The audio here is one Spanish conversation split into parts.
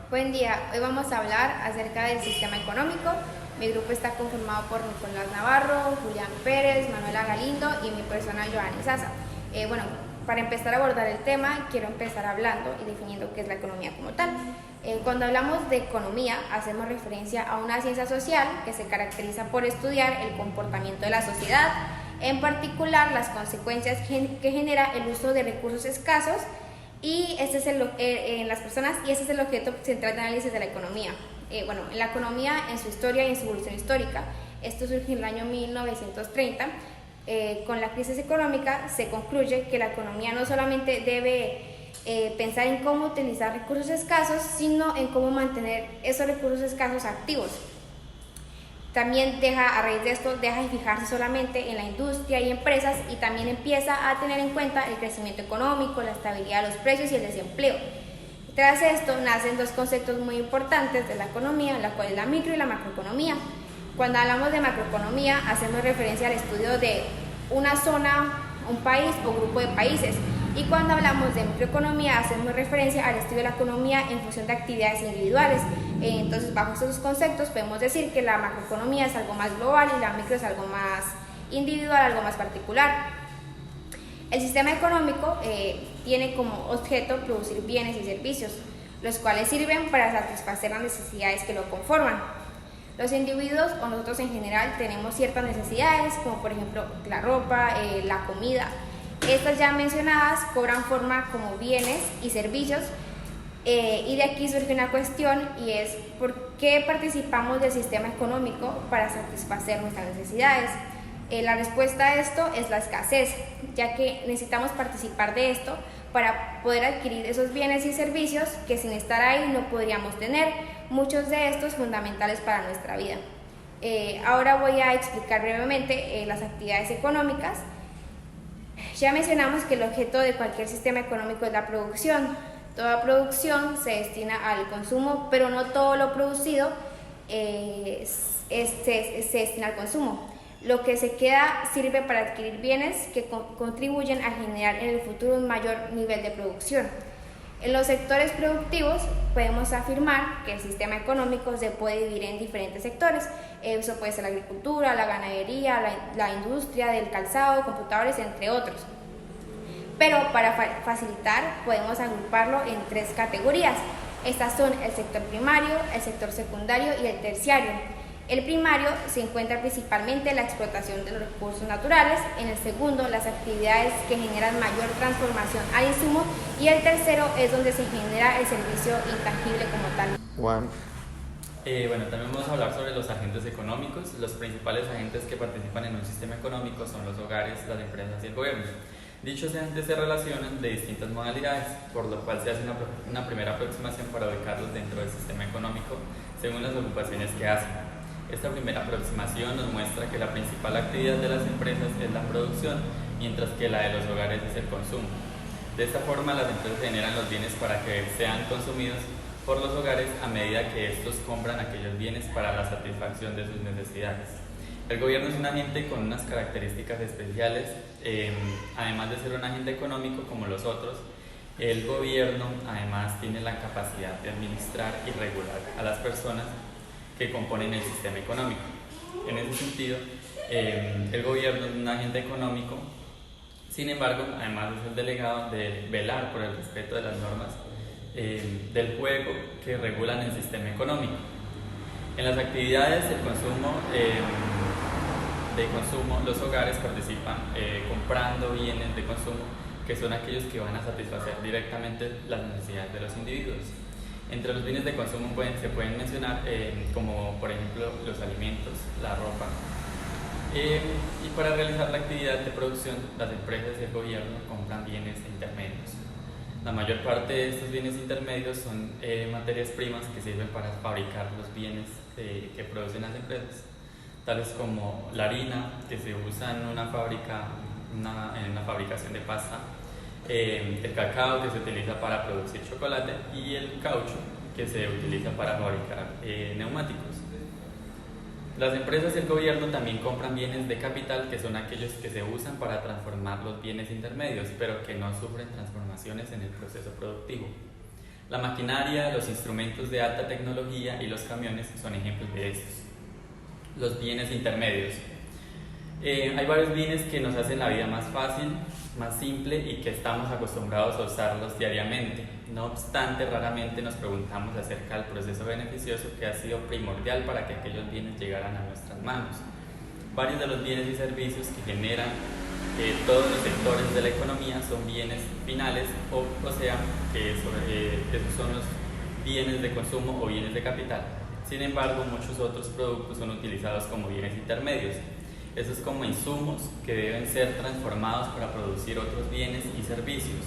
Buen día, hoy vamos a hablar acerca del sistema económico. Mi grupo está conformado por Nicolás Navarro, Julián Pérez, Manuela Galindo y mi persona Joanny Sasa. Para empezar a abordar el tema, quiero empezar hablando y definiendo qué es la economía como tal. Cuando hablamos de economía, hacemos referencia a una ciencia social que se caracteriza por estudiar el comportamiento de la sociedad, en particular las consecuencias que genera el uso de recursos escasos y este es en las personas, y ese es el objeto central de análisis de la economía. En la economía, en su historia y en su evolución histórica, esto surge en el año 1930. Con la crisis económica se concluye que la economía no solamente debe pensar en cómo utilizar recursos escasos, sino en cómo mantener esos recursos escasos activos. También a raíz de esto, deja de fijarse solamente en la industria y empresas y también empieza a tener en cuenta el crecimiento económico, la estabilidad de los precios y el desempleo. Tras esto nacen dos conceptos muy importantes de la economía, la cual es la micro y la macroeconomía. Cuando hablamos de macroeconomía, hacemos referencia al estudio de una zona, un país o grupo de países. Y cuando hablamos de microeconomía, hacemos referencia al estudio de la economía en función de actividades individuales. Entonces, bajo estos conceptos, podemos decir que la macroeconomía es algo más global y la micro es algo más individual, algo más particular. El sistema económico tiene como objeto producir bienes y servicios, los cuales sirven para satisfacer las necesidades que lo conforman. Los individuos o nosotros en general tenemos ciertas necesidades, como por ejemplo la ropa, la comida. Estas ya mencionadas cobran forma como bienes y servicios, y de aquí surge una cuestión, y es ¿por qué participamos del sistema económico para satisfacer nuestras necesidades? La respuesta a esto es la escasez, ya que necesitamos participar de esto para poder adquirir esos bienes y servicios que sin estar ahí no podríamos tener, muchos de estos fundamentales para nuestra vida. Ahora voy a explicar brevemente las actividades económicas. Ya mencionamos que el objeto de cualquier sistema económico es la producción. Toda producción se destina al consumo, pero no todo lo producido se destina al consumo. Lo que se queda sirve para adquirir bienes que contribuyen a generar en el futuro un mayor nivel de producción. En los sectores productivos podemos afirmar que el sistema económico se puede dividir en diferentes sectores. Eso puede ser la agricultura, la ganadería, la industria del calzado, computadores, entre otros. Pero para facilitar podemos agruparlo en tres categorías. Estas son el sector primario, el sector secundario y el terciario. El primario se encuentra principalmente en la explotación de los recursos naturales, en el segundo las actividades que generan mayor transformación al insumo y el tercero es donde se genera el servicio intangible como tal. Juan. También vamos a hablar sobre los agentes económicos. Los principales agentes que participan en un sistema económico son los hogares, las empresas y el gobierno. Dichos agentes se relacionan de distintas modalidades, por lo cual se hace una primera aproximación para ubicarlos dentro del sistema económico según las ocupaciones que hacen. Esta primera aproximación nos muestra que la principal actividad de las empresas es la producción, mientras que la de los hogares es el consumo. De esta forma, las empresas generan los bienes para que sean consumidos por los hogares a medida que estos compran aquellos bienes para la satisfacción de sus necesidades. El gobierno es un agente con unas características especiales, además de ser un agente económico como los otros. El gobierno además tiene la capacidad de administrar y regular a las personas que componen el sistema económico. En ese sentido, el gobierno es un agente económico, sin embargo, además es el delegado de velar por el respeto de las normas del juego que regulan el sistema económico. En las actividades de consumo, los hogares participan comprando bienes de consumo que son aquellos que van a satisfacer directamente las necesidades de los individuos. Entre los bienes de consumo se pueden mencionar como por ejemplo los alimentos, la ropa. Y para realizar la actividad de producción, las empresas y el gobierno compran bienes intermedios. La mayor parte de estos bienes intermedios son materias primas que sirven para fabricar los bienes que producen las empresas, tales como la harina, que se usa en una fabricación de pasta, el cacao, que se utiliza para producir chocolate, y el caucho, que se utiliza para fabricar neumáticos. Las empresas y el gobierno también compran bienes de capital, que son aquellos que se usan para transformar los bienes intermedios, pero que no sufren transformaciones en el proceso productivo. La maquinaria, los instrumentos de alta tecnología y los camiones son ejemplos de estos. Los bienes intermedios. Hay varios bienes que nos hacen la vida más fácil, más simple y que estamos acostumbrados a usarlos diariamente. No obstante, raramente nos preguntamos acerca del proceso beneficioso que ha sido primordial para que aquellos bienes llegaran a nuestras manos. Varios de los bienes y servicios que generan todos los sectores de la economía son bienes finales, o sea, que esos son los bienes de consumo o bienes de capital. Sin embargo, muchos otros productos son utilizados como bienes intermedios. Eso es como insumos que deben ser transformados para producir otros bienes y servicios.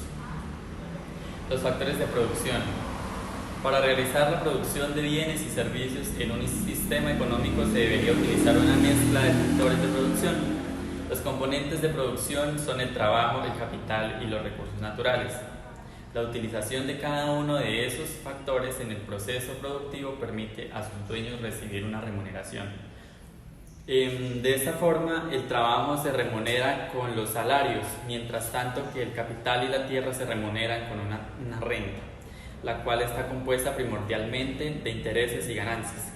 Los factores de producción. Para realizar la producción de bienes y servicios en un sistema económico se debería utilizar una mezcla de factores de producción. Los componentes de producción son el trabajo, el capital y los recursos naturales. La utilización de cada uno de esos factores en el proceso productivo permite a sus dueños recibir una remuneración. De esta forma, el trabajo se remunera con los salarios, mientras tanto que el capital y la tierra se remuneran con una renta, la cual está compuesta primordialmente de intereses y ganancias.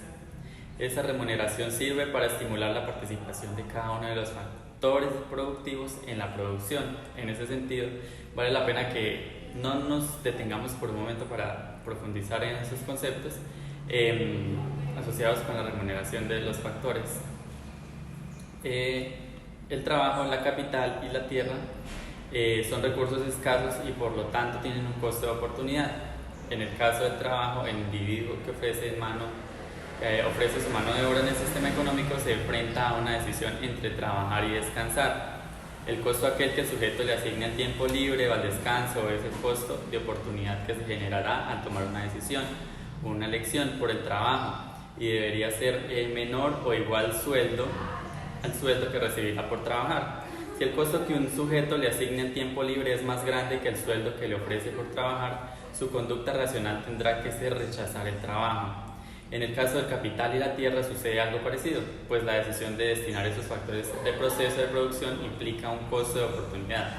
Esa remuneración sirve para estimular la participación de cada uno de los factores productivos en la producción. En ese sentido, vale la pena que no nos detengamos por un momento para profundizar en esos conceptos asociados con la remuneración de los factores. El trabajo, la capital y la tierra son recursos escasos y por lo tanto tienen un costo de oportunidad. En el caso del trabajo, el individuo que ofrece su mano de obra en el sistema económico se enfrenta a una decisión entre trabajar y descansar. El costo aquel que el sujeto le asigne al tiempo libre o al descanso es el costo de oportunidad que se generará al tomar una decisión, una elección por el trabajo, y debería ser menor o igual al sueldo que recibirá por trabajar. Si el costo que un sujeto le asigne al tiempo libre es más grande que el sueldo que le ofrece por trabajar, su conducta racional tendrá que ser rechazar el trabajo. En el caso del capital y la tierra sucede algo parecido, pues la decisión de destinar esos factores de proceso de producción implica un costo de oportunidad.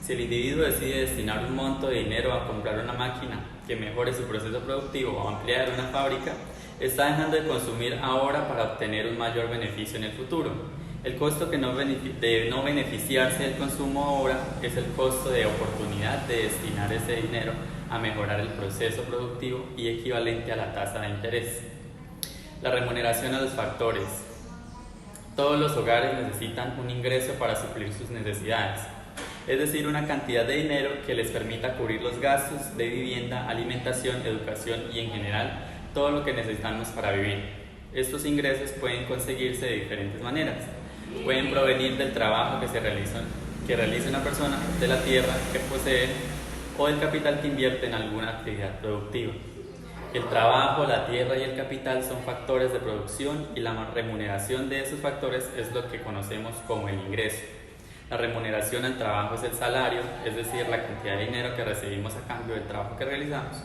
Si el individuo decide destinar un monto de dinero a comprar una máquina que mejore su proceso productivo o ampliar una fábrica, está dejando de consumir ahora para obtener un mayor beneficio en el futuro. El costo de no beneficiarse del consumo ahora es el costo de oportunidad de destinar ese dinero a mejorar el proceso productivo y equivalente a la tasa de interés. La remuneración a los factores. Todos los hogares necesitan un ingreso para suplir sus necesidades, es decir, una cantidad de dinero que les permita cubrir los gastos de vivienda, alimentación, educación y en general todo lo que necesitamos para vivir. Estos ingresos pueden conseguirse de diferentes maneras. Pueden provenir del trabajo que realiza una persona, de la tierra que posee o del capital que invierte en alguna actividad productiva. El trabajo, la tierra y el capital son factores de producción y la remuneración de esos factores es lo que conocemos como el ingreso. La remuneración al trabajo es el salario, es decir, la cantidad de dinero que recibimos a cambio del trabajo que realizamos.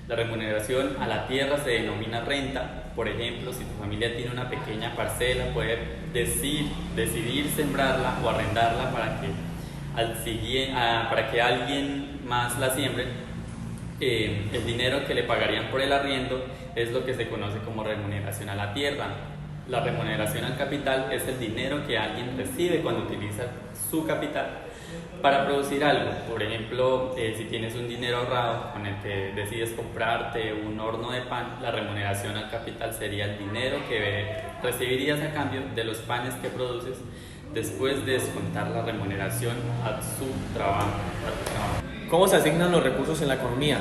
La remuneración a la tierra se denomina renta. Por ejemplo, si tu familia tiene una pequeña parcela, puede decidir sembrarla o arrendarla para que alguien más la siembre. El dinero que le pagarían por el arriendo es lo que se conoce como remuneración a la tierra. La remuneración al capital es el dinero que alguien recibe cuando utiliza su capital para producir algo. Por ejemplo, si tienes un dinero ahorrado con el que decides comprarte un horno de pan, la remuneración al capital sería el dinero que recibirías a cambio de los panes que produces después de descontar la remuneración a tu trabajo. ¿Cómo se asignan los recursos en la economía?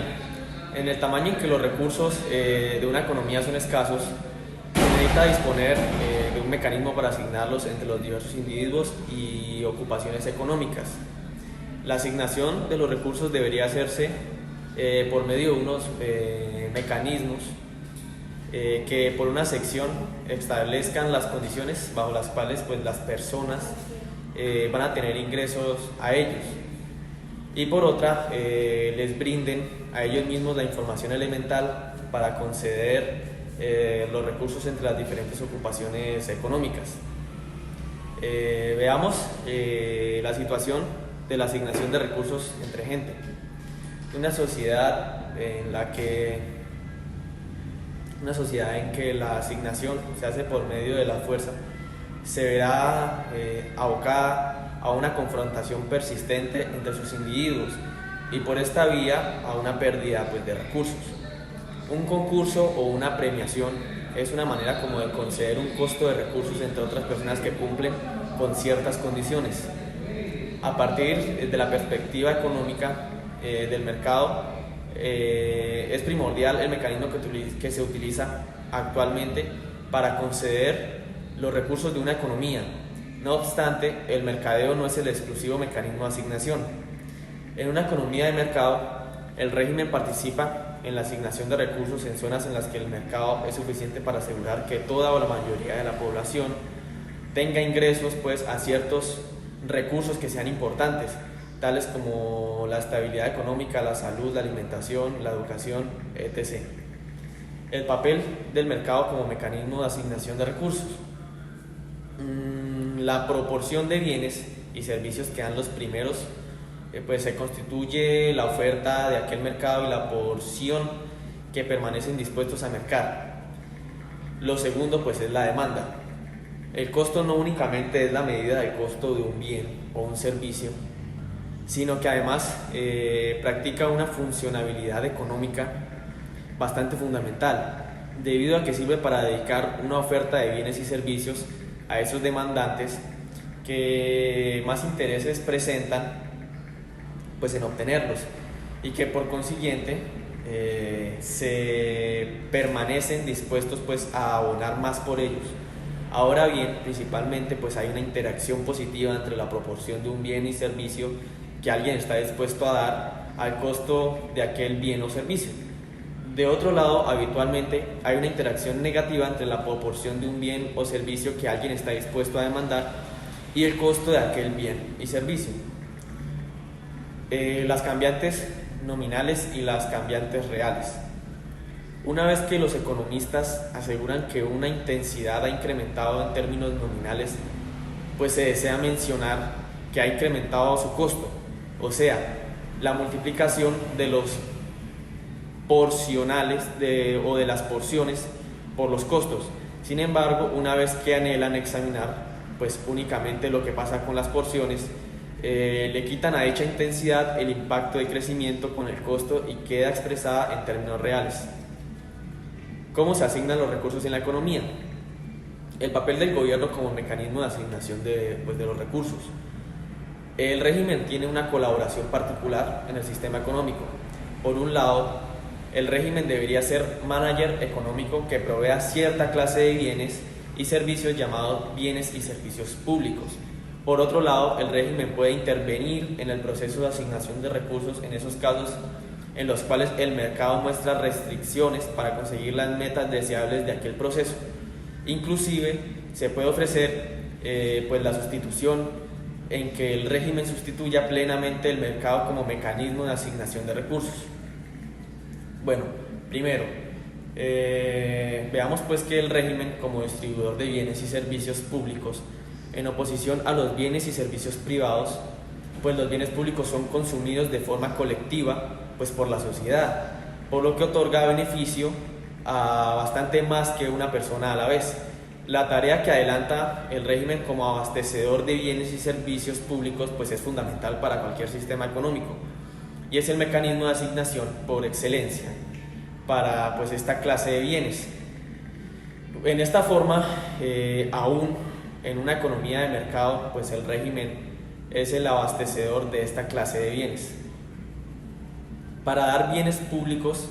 En el tamaño en que los recursos de una economía son escasos, se necesita disponer de un mecanismo para asignarlos entre los diversos individuos y ocupaciones económicas. La asignación de los recursos debería hacerse por medio de unos mecanismos que por una sección establezcan las condiciones bajo las cuales pues, las personas van a tener ingresos a ellos, y por otra les brinden a ellos mismos la información elemental para conceder los recursos entre las diferentes ocupaciones económicas. Veamos la situación de la asignación de recursos entre gente. Una sociedad en que la asignación se hace por medio de la fuerza, se verá abocada a una confrontación persistente entre sus individuos y por esta vía a una pérdida pues, de recursos. Un concurso o una premiación es una manera como de conceder un costo de recursos entre otras personas que cumplen con ciertas condiciones. A partir de la perspectiva económica del mercado, es primordial el mecanismo que se utiliza actualmente para conceder los recursos de una economía. No obstante, el mercadeo no es el exclusivo mecanismo de asignación. En una economía de mercado, el régimen participa en la asignación de recursos en zonas en las que el mercado es suficiente para asegurar que toda o la mayoría de la población tenga ingresos pues, a ciertos recursos que sean importantes, tales como la estabilidad económica, la salud, la alimentación, la educación, etc. El papel del mercado como mecanismo de asignación de recursos. La proporción de bienes y servicios que dan los primeros, pues se constituye la oferta de aquel mercado y la porción que permanecen dispuestos a mercar. Lo segundo, pues es la demanda. El costo no únicamente es la medida del costo de un bien o un servicio, sino que además practica una funcionalidad económica bastante fundamental, debido a que sirve para dedicar una oferta de bienes y servicios a esos demandantes que más intereses presentan pues, en obtenerlos y que por consiguiente se permanecen dispuestos pues, a abonar más por ellos. Ahora bien, principalmente pues hay una interacción positiva entre la proporción de un bien y servicio que alguien está dispuesto a dar al costo de aquel bien o servicio. De otro lado, habitualmente hay una interacción negativa entre la proporción de un bien o servicio que alguien está dispuesto a demandar y el costo de aquel bien y servicio. Las cambiantes nominales y las cambiantes reales. Una vez que los economistas aseguran que una intensidad ha incrementado en términos nominales, pues se desea mencionar que ha incrementado su costo, o sea, la multiplicación de los porcionales o de las porciones por los costos. Sin embargo, una vez que anhelan examinar pues únicamente lo que pasa con las porciones, le quitan a dicha intensidad el impacto de crecimiento con el costo y queda expresada en términos reales. ¿Cómo se asignan los recursos en la economía? El papel del gobierno como mecanismo de asignación de los recursos. El régimen tiene una colaboración particular en el sistema económico. Por un lado, el régimen debería ser manager económico que provea cierta clase de bienes y servicios llamados bienes y servicios públicos. Por otro lado, el régimen puede intervenir en el proceso de asignación de recursos en esos casos en los cuales el mercado muestra restricciones para conseguir las metas deseables de aquel proceso. Inclusive se puede ofrecer pues la sustitución en que el régimen sustituya plenamente el mercado como mecanismo de asignación de recursos. Bueno, primero, veamos pues que el régimen como distribuidor de bienes y servicios públicos, en oposición a los bienes y servicios privados, pues los bienes públicos son consumidos de forma colectiva pues por la sociedad, por lo que otorga beneficio a bastante más que una persona a la vez. La tarea que adelanta el régimen como abastecedor de bienes y servicios públicos pues es fundamental para cualquier sistema económico y es el mecanismo de asignación por excelencia para pues esta clase de bienes. En esta forma, aún en una economía de mercado, pues el régimen es el abastecedor de esta clase de bienes. Para dar bienes públicos,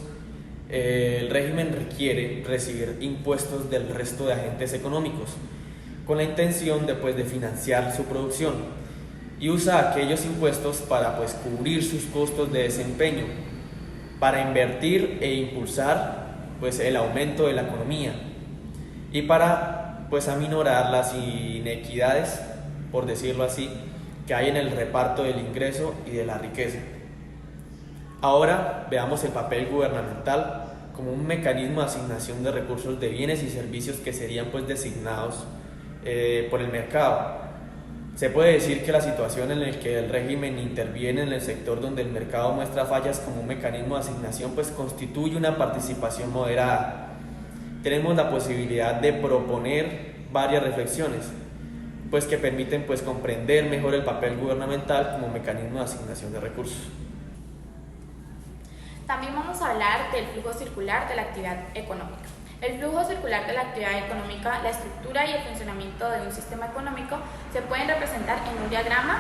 el régimen requiere recibir impuestos del resto de agentes económicos con la intención de financiar su producción y usa aquellos impuestos para cubrir sus costos de desempeño, para invertir e impulsar el aumento de la economía y para aminorar las inequidades, por decirlo así, que hay en el reparto del ingreso y de la riqueza. Ahora veamos el papel gubernamental como un mecanismo de asignación de recursos de bienes y servicios que serían designados por el mercado. Se puede decir que la situación en la que el régimen interviene en el sector donde el mercado muestra fallas como un mecanismo de asignación, pues constituye una participación moderada. Tenemos la posibilidad de proponer varias reflexiones, pues que permiten pues comprender mejor el papel gubernamental como mecanismo de asignación de recursos. También vamos a hablar del flujo circular de la actividad económica. El flujo circular de la actividad económica, la estructura y el funcionamiento de un sistema económico se pueden representar en un diagrama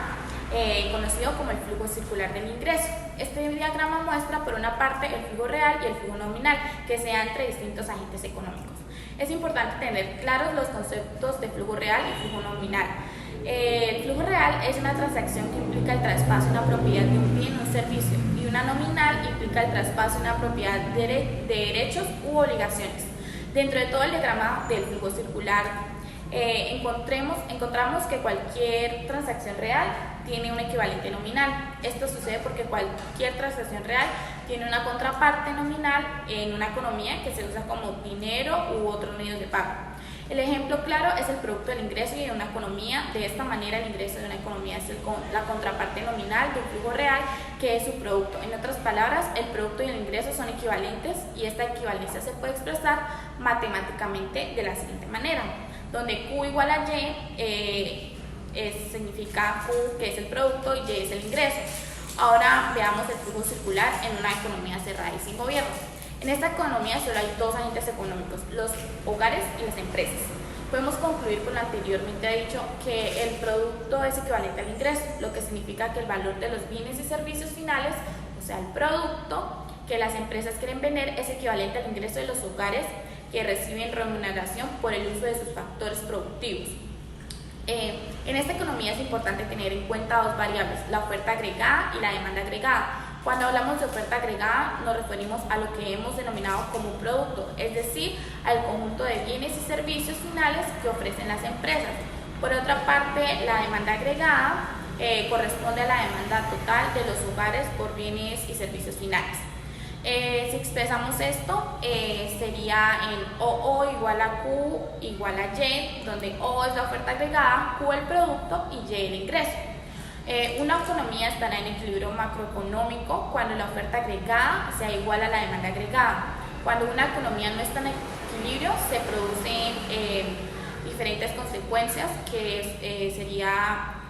conocido como el flujo circular del ingreso. Este diagrama muestra por una parte el flujo real y el flujo nominal que se da entre distintos agentes económicos. Es importante tener claros los conceptos de flujo real y flujo nominal. El flujo real es una transacción que implica el traspaso de una propiedad de un bien o un servicio, y una nominal implica el traspaso de una propiedad de derechos u obligaciones. Dentro de todo el diagrama del flujo circular encontramos que cualquier transacción real tiene un equivalente nominal. Esto sucede porque cualquier transacción real tiene una contraparte nominal en una economía que se usa como dinero u otros medios de pago. El ejemplo claro es el producto del ingreso y de una economía. De esta manera, el ingreso de una economía es la contraparte nominal del flujo real, que es su producto. En otras palabras, el producto y el ingreso son equivalentes, y esta equivalencia se puede expresar matemáticamente de la siguiente manera, donde Q igual a Y significa Q, que es el producto, y Y es el ingreso. Ahora veamos el flujo circular en una economía cerrada y sin gobierno. En esta economía solo hay dos agentes económicos, los hogares y las empresas. Podemos concluir con lo anteriormente dicho que el producto es equivalente al ingreso, lo que significa que el valor de los bienes y servicios finales, o sea, el producto que las empresas quieren vender, es equivalente al ingreso de los hogares que reciben remuneración por el uso de sus factores productivos. En esta economía es importante tener en cuenta dos variables, la oferta agregada y la demanda agregada. Cuando hablamos de oferta agregada nos referimos a lo que hemos denominado como un producto, es decir, al conjunto de bienes y servicios finales que ofrecen las empresas. Por otra parte, la demanda agregada corresponde a la demanda total de los hogares por bienes y servicios finales. Si expresamos esto, sería en O igual a Q igual a Y, donde O es la oferta agregada, Q el producto y Y el ingreso. Una economía estará en equilibrio macroeconómico cuando la oferta agregada sea igual a la demanda agregada. Cuando una economía no está en equilibrio, se producen diferentes consecuencias, que sería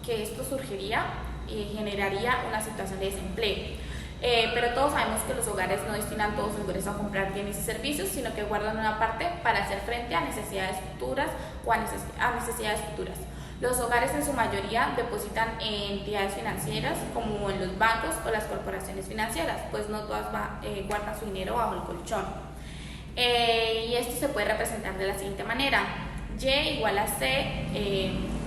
que esto surgiría y generaría una situación de desempleo. Pero todos sabemos que los hogares no destinan todos sus ingresos a comprar bienes y servicios, sino que guardan una parte para hacer frente a necesidades futuras o a necesidades futuras. Los hogares en su mayoría depositan en entidades financieras como en los bancos o las corporaciones financieras, pues no todas guardan su dinero bajo el colchón. Y esto se puede representar de la siguiente manera: Y igual a C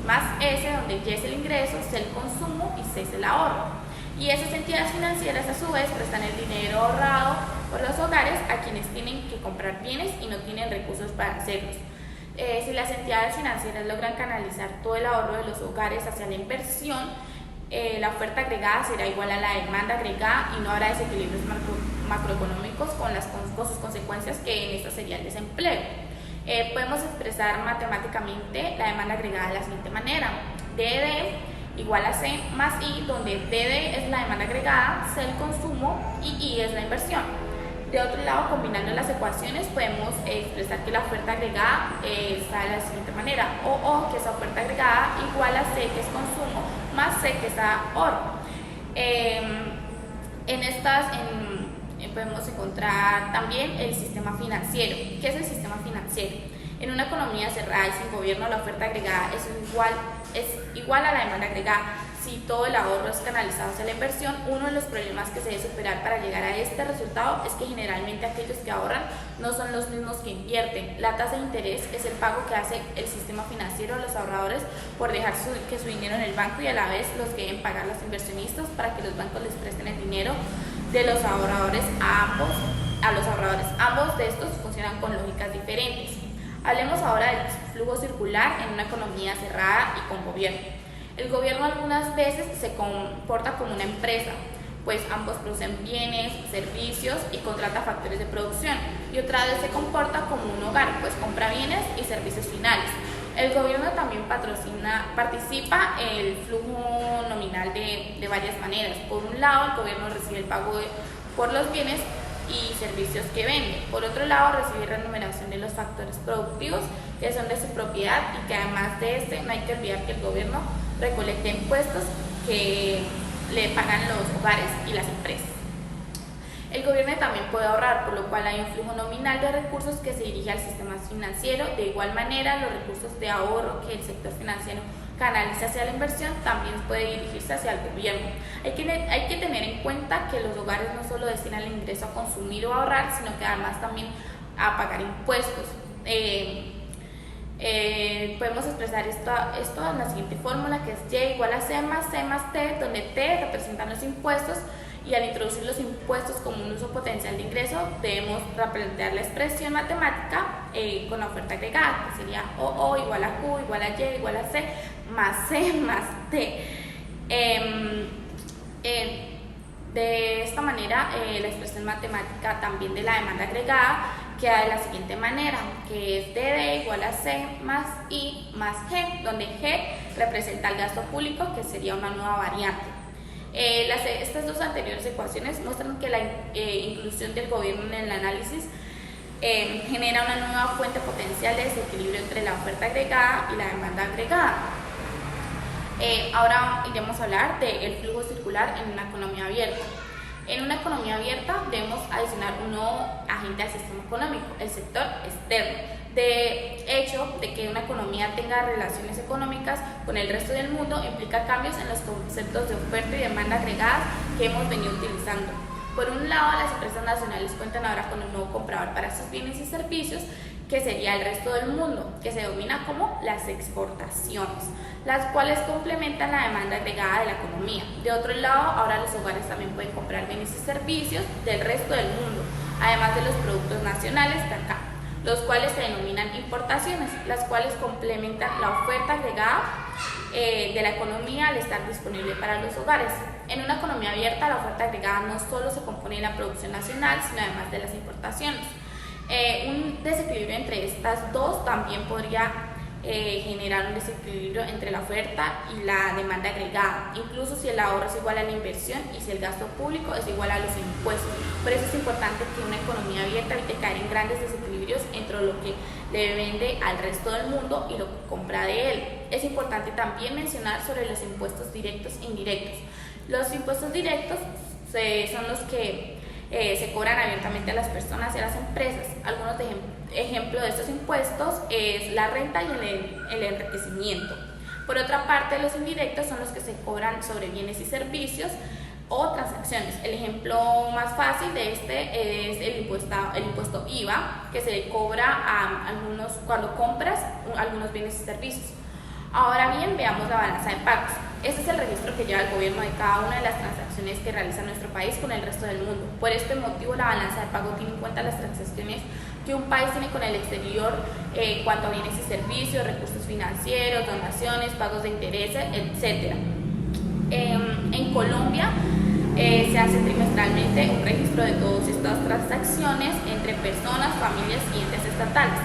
más S, donde Y es el ingreso, C el consumo y C es el ahorro. Y esas entidades financieras a su vez prestan el dinero ahorrado por los hogares a quienes tienen que comprar bienes y no tienen recursos para hacerlos. Si las entidades financieras logran canalizar todo el ahorro de los hogares hacia la inversión, la oferta agregada será igual a la demanda agregada y no habrá desequilibrios macroeconómicos con sus consecuencias, que en esta sería el desempleo. Podemos expresar matemáticamente la demanda agregada de la siguiente manera: DD igual a C más I, donde DD es la demanda agregada, C el consumo y I es la inversión. De otro lado, combinando las ecuaciones, podemos expresar que la oferta agregada está de la siguiente manera: O, que es la oferta agregada, igual a C, que es consumo, más C, que es ahorro. Podemos encontrar también el sistema financiero. ¿Qué es el sistema financiero? En una economía cerrada y sin gobierno, la oferta agregada es igual a la demanda agregada. Si todo el ahorro es canalizado hacia la inversión, uno de los problemas que se debe superar para llegar a este resultado es que generalmente aquellos que ahorran no son los mismos que invierten. La tasa de interés es el pago que hace el sistema financiero a los ahorradores por dejar su dinero en el banco, y a la vez los que deben pagar los inversionistas para que los bancos les presten el dinero de los ahorradores a los ahorradores. Ambos de estos funcionan con lógicas diferentes. Hablemos ahora del flujo circular en una economía cerrada y con gobierno. El gobierno algunas veces se comporta como una empresa, pues ambos producen bienes, servicios y contrata factores de producción, y otra vez se comporta como un hogar, pues compra bienes y servicios finales. El gobierno también participa en el flujo nominal de varias maneras. Por un lado, el gobierno recibe el pago por los bienes y servicios que vende. Por otro lado, recibe remuneración de los factores productivos que son de su propiedad y que además de este, no hay que olvidar que el gobierno recolecta impuestos que le pagan los hogares y las empresas. El gobierno también puede ahorrar, por lo cual hay un flujo nominal de recursos que se dirige al sistema financiero. De igual manera, los recursos de ahorro que el sector financiero canaliza hacia la inversión también puede dirigirse hacia el gobierno. Hay que tener en cuenta que los hogares no solo destinan el ingreso a consumir o a ahorrar, sino que además también a pagar impuestos. Podemos expresar esto en la siguiente fórmula, que es Y igual a C más T, donde T representan los impuestos, y al introducir los impuestos como un uso potencial de ingreso, debemos replantear la expresión matemática con la oferta agregada, que sería O igual a Q igual a Y igual a C más T. De esta manera, la expresión matemática también de la demanda agregada queda de la siguiente manera, que es DD igual a C más I más G, donde G representa el gasto público, que sería una nueva variante. Estas dos anteriores ecuaciones muestran que la inclusión del gobierno en el análisis genera una nueva fuente potencial de desequilibrio entre la oferta agregada y la demanda agregada. Ahora iremos a hablar del flujo circular en una economía abierta. En una economía abierta debemos adicionar un nuevo agente al sistema económico, el sector externo. De hecho, de que una economía tenga relaciones económicas con el resto del mundo implica cambios en los conceptos de oferta y demanda agregadas que hemos venido utilizando. Por un lado, las empresas nacionales cuentan ahora con un nuevo comprador para sus bienes y servicios, que sería el resto del mundo, que se denomina como las exportaciones, las cuales complementan la demanda agregada de la economía. De otro lado, ahora los hogares también pueden comprar bienes y servicios del resto del mundo, además de los productos nacionales de acá, los cuales se denominan importaciones, las cuales complementan la oferta agregada de la economía al estar disponible para los hogares. En una economía abierta, la oferta agregada no solo se compone de la producción nacional, sino además de las importaciones. Un desequilibrio entre estas dos también podría generar un desequilibrio entre la oferta y la demanda agregada, incluso si el ahorro es igual a la inversión y si el gasto público es igual a los impuestos. Por eso es importante que una economía abierta evite caer en grandes desequilibrios entre lo que le vende al resto del mundo y lo que compra de él. Es importante también mencionar sobre los impuestos directos e indirectos. Los impuestos directos son los que se cobran abiertamente a las personas y a las empresas. Algunos ejemplos de estos impuestos es la renta y el enriquecimiento. Por otra parte, los indirectos son los que se cobran sobre bienes y servicios o transacciones. El ejemplo más fácil de este es el impuesto IVA, que se le cobra a algunos cuando compras algunos bienes y servicios. Ahora bien, veamos la balanza de pagos. Este es el registro que lleva el gobierno de cada una de las transacciones que realiza nuestro país con el resto del mundo. Por este motivo, la balanza de pago tiene en cuenta las transacciones que un país tiene con el exterior en cuanto a bienes y servicios, recursos financieros, donaciones, pagos de intereses, etc. En Colombia se hace trimestralmente un registro de todas estas transacciones entre personas, familias y entes estatales.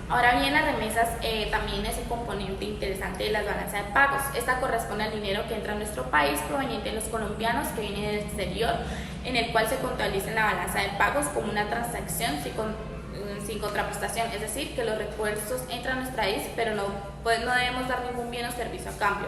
Ahora bien, las remesas también es un componente interesante de las balanzas de pagos. Esta corresponde al dinero que entra a nuestro país proveniente de los colombianos que vienen del exterior, en el cual se contabiliza en la balanza de pagos como una transacción sin contraprestación, es decir, que los recursos entran a nuestro país, pero no debemos dar ningún bien o servicio a cambio.